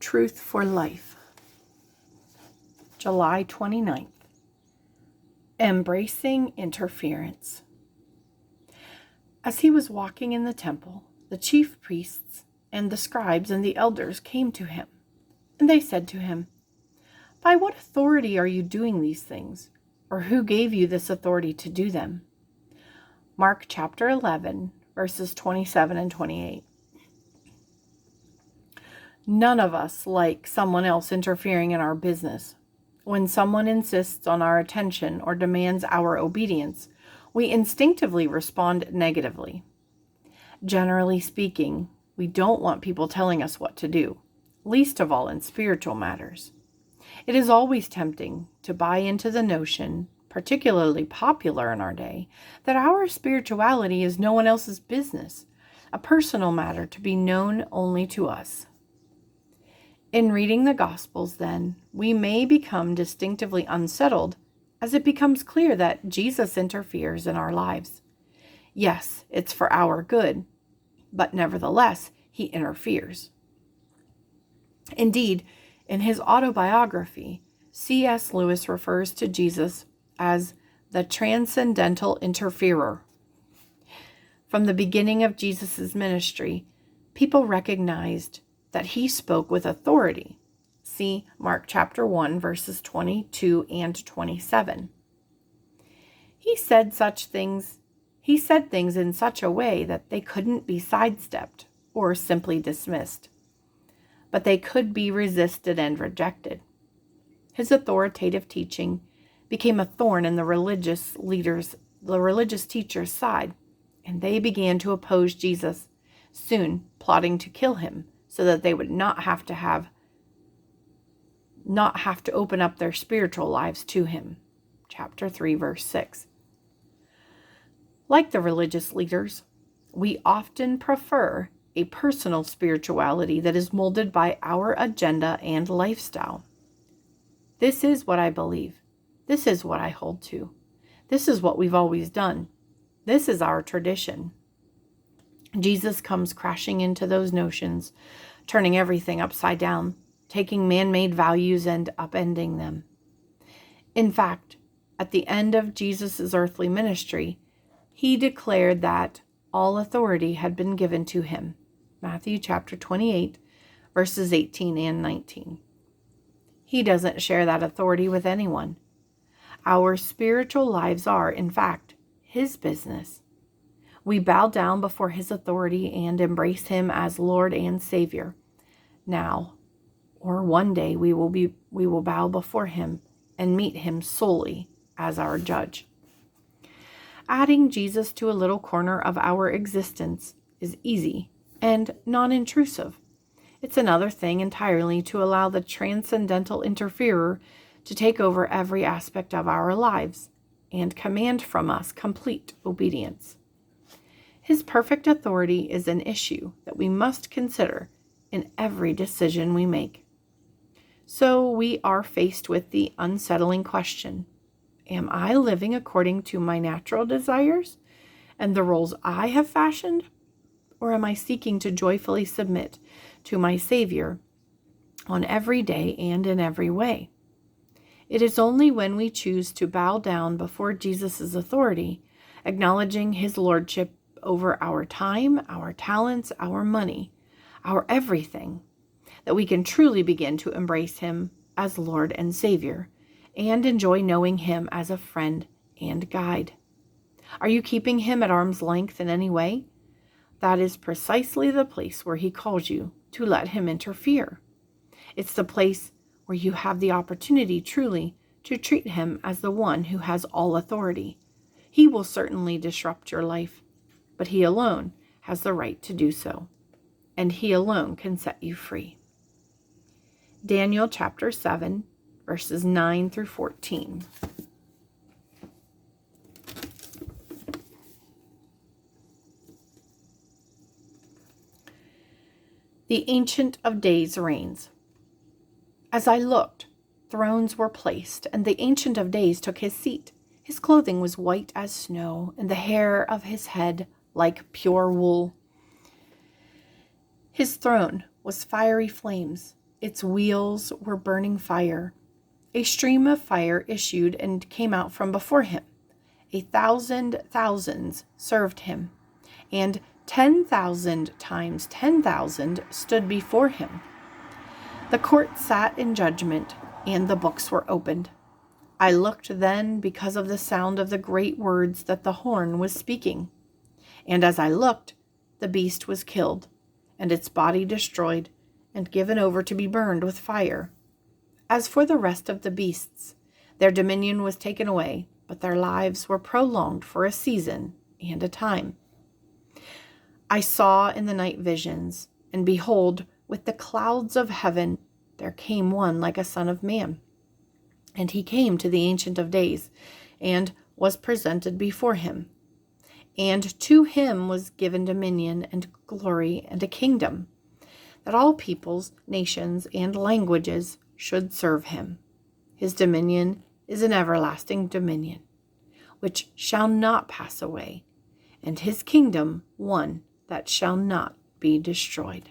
Truth for Life, July 29th. Embracing Interference. As he was walking in the temple, the chief priests and the scribes and the elders came to him, and they said to him, "By what authority are you doing these things? Or who gave you this authority to do them?" Mark chapter 11, verses 27 and 28. None of us like someone else interfering in our business. When someone insists on our attention or demands our obedience, we instinctively respond negatively. Generally speaking, we don't want people telling us what to do, least of all in spiritual matters. It is always tempting to buy into the notion, particularly popular in our day, that our spirituality is no one else's business, a personal matter to be known only to us. In reading the Gospels, then, we may become distinctively unsettled as it becomes clear that Jesus interferes in our lives. Yes, it's for our good, but nevertheless, he interferes. Indeed, in his autobiography, C.S. Lewis refers to Jesus as the transcendental interferer. From the beginning of Jesus' ministry, people recognized that he spoke with authority. See Mark chapter 1, verses 22 and 27. He said things in such a way that they couldn't be sidestepped or simply dismissed, but they could be resisted and rejected. His authoritative teaching became a thorn in the religious teachers' side, and they began to oppose Jesus, soon plotting to kill him, so that they would not have to open up their spiritual lives to him. Chapter 3, verse 6. Like the religious leaders, we often prefer a personal spirituality that is molded by our agenda and lifestyle. This is what I believe. This is what I hold to. This is what we've always done. This is our tradition. Jesus comes crashing into those notions, turning everything upside down, taking man-made values and upending them. In fact, at the end of Jesus' earthly ministry, he declared that all authority had been given to him. Matthew chapter 28, verses 18 and 19. He doesn't share that authority with anyone. Our spiritual lives are, in fact, his business. We bow down before his authority and embrace him as Lord and Savior. Now, or one day, we will bow before him and meet him solely as our judge. Adding Jesus to a little corner of our existence is easy and non-intrusive. It's another thing entirely to allow the transcendental interferer to take over every aspect of our lives and command from us complete obedience. His perfect authority is an issue that we must consider in every decision we make. So we are faced with the unsettling question, am I living according to my natural desires and the roles I have fashioned? Or am I seeking to joyfully submit to my Savior on every day and in every way? It is only when we choose to bow down before Jesus' authority, acknowledging his lordship over our time, our talents, our money, our everything, that we can truly begin to embrace him as Lord and Savior and enjoy knowing him as a friend and guide. Are you keeping him at arm's length in any way? That is precisely the place where he calls you to let him interfere. It's the place where you have the opportunity truly to treat him as the one who has all authority. He will certainly disrupt your life, but he alone has the right to do so, and he alone can set you free. Daniel chapter 7, verses 9 through 14. The Ancient of Days reigns. As I looked, thrones were placed, and the Ancient of Days took his seat. His clothing was white as snow, and the hair of his head like pure wool. His throne was fiery flames. Its wheels were burning fire. A stream of fire issued and came out from before him. 1,000 thousands served him, and 10,000 times 10,000 stood before him. The court sat in judgment, and the books were opened. I looked then because of the sound of the great words that the horn was speaking. And as I looked, the beast was killed, and its body destroyed, and given over to be burned with fire. As for the rest of the beasts, their dominion was taken away, but their lives were prolonged for a season and a time. I saw in the night visions, and behold, with the clouds of heaven there came one like a son of man. And he came to the Ancient of Days, and was presented before him. And to him was given dominion and glory and a kingdom, that all peoples, nations, and languages should serve him. His dominion is an everlasting dominion, which shall not pass away, and his kingdom one that shall not be destroyed.